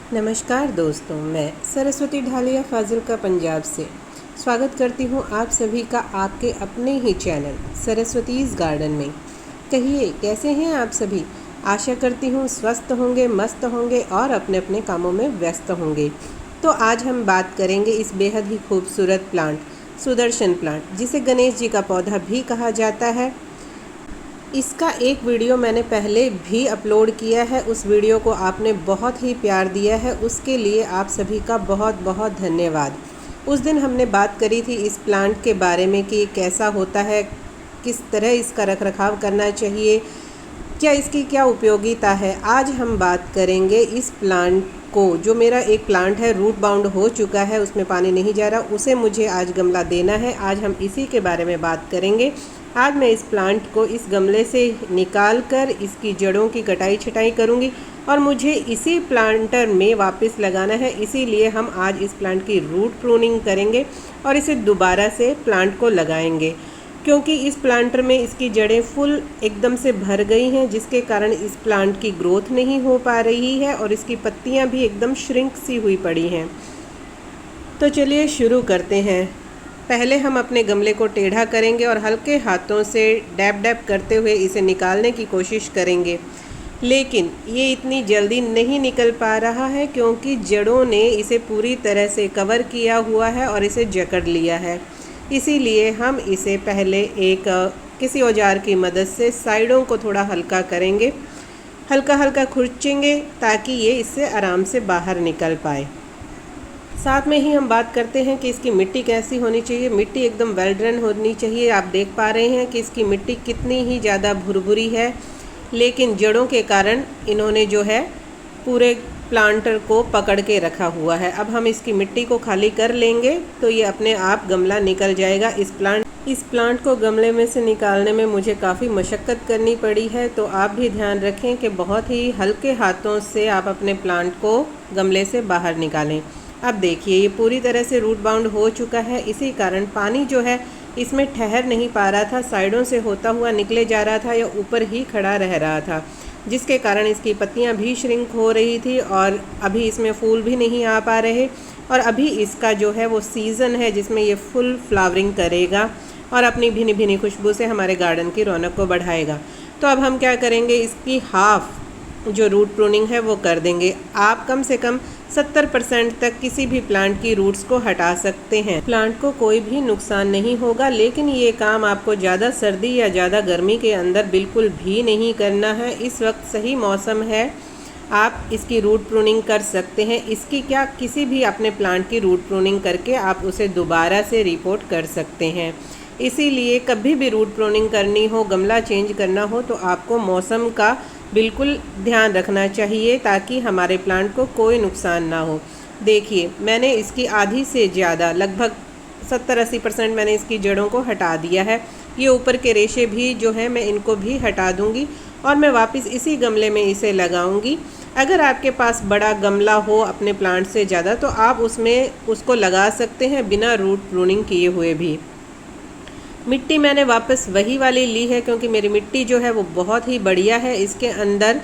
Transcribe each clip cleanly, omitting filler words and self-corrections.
नमस्कार दोस्तों, मैं सरस्वती ढालिया फाजिल्का पंजाब से स्वागत करती हूँ आप सभी का आपके अपने ही चैनल सरस्वतीज़ गार्डन में। कहिए कैसे हैं आप सभी। आशा करती हूँ स्वस्थ होंगे, मस्त होंगे और अपने अपने कामों में व्यस्त होंगे। तो आज हम बात करेंगे इस बेहद ही खूबसूरत प्लांट सुदर्शन प्लांट, जिसे गणेश जी का पौधा भी कहा जाता है। इसका एक वीडियो मैंने पहले भी अपलोड किया है। उस वीडियो को आपने बहुत ही प्यार दिया है, उसके लिए आप सभी का बहुत बहुत धन्यवाद। उस दिन हमने बात करी थी इस प्लांट के बारे में कि कैसा होता है, किस तरह इसका रखरखाव करना चाहिए, क्या इसकी क्या उपयोगिता है। आज हम बात करेंगे इस प्लांट को, जो मेरा एक प्लांट है रूट बाउंड हो चुका है, उसमें पानी नहीं जा रहा, उसे मुझे आज गमला देना है। आज हम इसी के बारे में बात करेंगे। आज मैं इस प्लांट को इस गमले से निकाल कर इसकी जड़ों की कटाई छटाई करूंगी और मुझे इसी प्लांटर में वापस लगाना है। इसीलिए हम आज इस प्लांट की रूट प्रूनिंग करेंगे और इसे दोबारा से प्लांट को लगाएंगे, क्योंकि इस प्लांटर में इसकी जड़ें फुल एकदम से भर गई हैं, जिसके कारण इस प्लांट की ग्रोथ नहीं हो पा रही है और इसकी पत्तियां भी एकदम श्रिंक सी हुई पड़ी हैं। तो चलिए शुरू करते हैं। पहले हम अपने गमले को टेढ़ा करेंगे और हल्के हाथों से डैब डैब करते हुए इसे निकालने की कोशिश करेंगे, लेकिन ये इतनी जल्दी नहीं निकल पा रहा है क्योंकि जड़ों ने इसे पूरी तरह से कवर किया हुआ है और इसे जकड़ लिया है। इसीलिए हम इसे पहले किसी औजार की मदद से साइडों को थोड़ा हल्का करेंगे, हल्का हल्का खुरचेंगे ताकि ये इससे आराम से बाहर निकल पाए। साथ में ही हम बात करते हैं कि इसकी मिट्टी कैसी होनी चाहिए। मिट्टी एकदम वेल ड्रेन होनी चाहिए। आप देख पा रहे हैं कि इसकी मिट्टी कितनी ही ज़्यादा भुरभुरी है, लेकिन जड़ों के कारण इन्होंने जो है पूरे प्लांटर को पकड़ के रखा हुआ है। अब हम इसकी मिट्टी को खाली कर लेंगे तो ये अपने आप गमला निकल जाएगा। इस प्लांट को गमले में से निकालने में मुझे काफ़ी मशक्क़त करनी पड़ी है, तो आप भी ध्यान रखें कि बहुत ही हल्के हाथों से आप अपने प्लांट को गमले से बाहर निकालें। अब देखिए ये पूरी तरह से रूट बाउंड हो चुका है। इसी कारण पानी जो है इसमें ठहर नहीं पा रहा था, साइडों से होता हुआ निकले जा रहा था या ऊपर ही खड़ा रह रहा था, जिसके कारण इसकी पत्तियां भी श्रिंक हो रही थी और अभी इसमें फूल भी नहीं आ पा रहे। और अभी इसका जो है वो सीज़न है जिसमें ये फुल फ्लावरिंग करेगा और अपनी भीनी भीनी खुशबू से हमारे गार्डन की रौनक को बढ़ाएगा। तो अब हम क्या करेंगे, इसकी हाफ जो रूट प्रूनिंग है वो कर देंगे। आप कम से कम 70% तक किसी भी प्लांट की रूट्स को हटा सकते हैं। प्लांट को कोई भी नुकसान नहीं होगा, लेकिन ये काम आपको ज़्यादा सर्दी या ज़्यादा गर्मी के अंदर बिल्कुल भी नहीं करना है। इस वक्त सही मौसम है, आप इसकी रूट प्रूनिंग कर सकते हैं। इसकी क्या, किसी भी अपने प्लांट की रूट प्रूनिंग करके आप उसे दोबारा से रिपोर्ट कर सकते हैं। इसीलिए कभी भी रूट प्रूनिंग करनी हो, गमला चेंज करना हो, तो आपको मौसम का बिल्कुल ध्यान रखना चाहिए ताकि हमारे प्लांट को कोई नुकसान ना हो। देखिए मैंने इसकी आधी से ज़्यादा, लगभग 70-80% मैंने इसकी जड़ों को हटा दिया है। ये ऊपर के रेशे भी जो हैं मैं इनको भी हटा दूंगी और मैं वापस इसी गमले में इसे लगाऊंगी। अगर आपके पास बड़ा गमला हो अपने प्लांट से ज़्यादा, तो आप उसको लगा सकते हैं बिना रूट प्रूनिंग किए हुए भी। मिट्टी मैंने वापस वही वाली ली है क्योंकि मेरी मिट्टी जो है वो बहुत ही बढ़िया है। इसके अंदर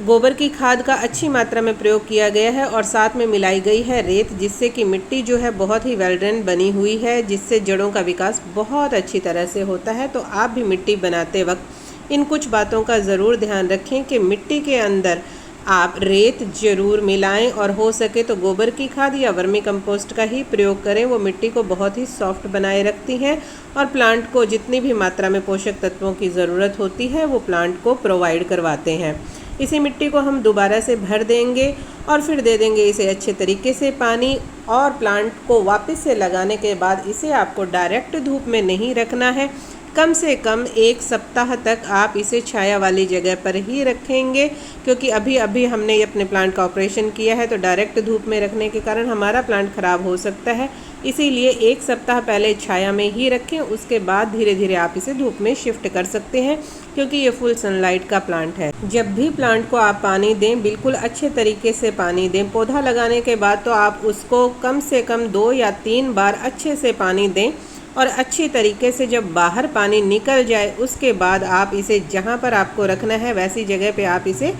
गोबर की खाद का अच्छी मात्रा में प्रयोग किया गया है और साथ में मिलाई गई है रेत, जिससे कि मिट्टी जो है बहुत ही वेल ड्रेन बनी हुई है, जिससे जड़ों का विकास बहुत अच्छी तरह से होता है। तो आप भी मिट्टी बनाते वक्त इन कुछ बातों का ज़रूर ध्यान रखें कि मिट्टी के अंदर आप रेत ज़रूर मिलाएं और हो सके तो गोबर की खाद या वर्मी कंपोस्ट का ही प्रयोग करें। वो मिट्टी को बहुत ही सॉफ्ट बनाए रखती हैं और प्लांट को जितनी भी मात्रा में पोषक तत्वों की ज़रूरत होती है वो प्लांट को प्रोवाइड करवाते हैं। इसी मिट्टी को हम दोबारा से भर देंगे और फिर दे देंगे इसे अच्छे तरीके से पानी। और प्लांट को वापस से लगाने के बाद इसे आपको डायरेक्ट धूप में नहीं रखना है। कम से कम 1 सप्ताह तक आप इसे छाया वाली जगह पर ही रखेंगे, क्योंकि अभी हमने अपने प्लांट का ऑपरेशन किया है, तो डायरेक्ट धूप में रखने के कारण हमारा प्लांट ख़राब हो सकता है। इसीलिए 1 सप्ताह पहले छाया में ही रखें, उसके बाद धीरे धीरे आप इसे धूप में शिफ्ट कर सकते हैं, क्योंकि ये फुल सनलाइट का प्लांट है। जब भी प्लांट को आप पानी दें, बिल्कुल अच्छे तरीके से पानी दें। पौधा लगाने के बाद तो आप उसको कम से कम 2 या 3 बार अच्छे से पानी दें और अच्छी तरीके से जब बाहर पानी निकल जाए उसके बाद आप इसे जहाँ पर आपको रखना है वैसी जगह पे आप इसे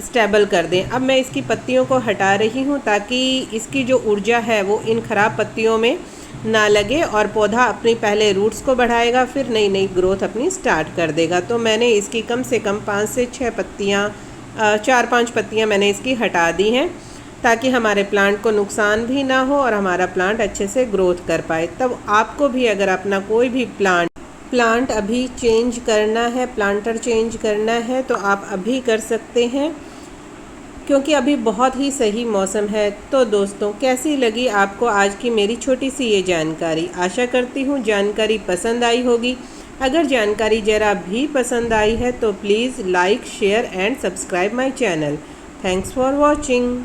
स्टेबल कर दें। अब मैं इसकी पत्तियों को हटा रही हूँ ताकि इसकी जो ऊर्जा है वो इन ख़राब पत्तियों में ना लगे और पौधा अपनी पहले रूट्स को बढ़ाएगा, फिर नई नई ग्रोथ अपनी स्टार्ट कर देगा। तो मैंने इसकी कम से कम 5 से 6 पत्तियाँ 4-5 पत्तियाँ मैंने इसकी हटा दी हैं ताकि हमारे प्लांट को नुकसान भी ना हो और हमारा प्लांट अच्छे से ग्रोथ कर पाए। तब आपको भी अगर अपना कोई भी प्लांट अभी चेंज करना है, प्लांटर चेंज करना है, तो आप अभी कर सकते हैं क्योंकि अभी बहुत ही सही मौसम है। तो दोस्तों, कैसी लगी आपको आज की मेरी छोटी सी ये जानकारी? आशा करती हूँ जानकारी पसंद आई होगी। अगर जानकारी ज़रा भी पसंद आई है तो please like, share and subscribe my channel. Thanks for watching.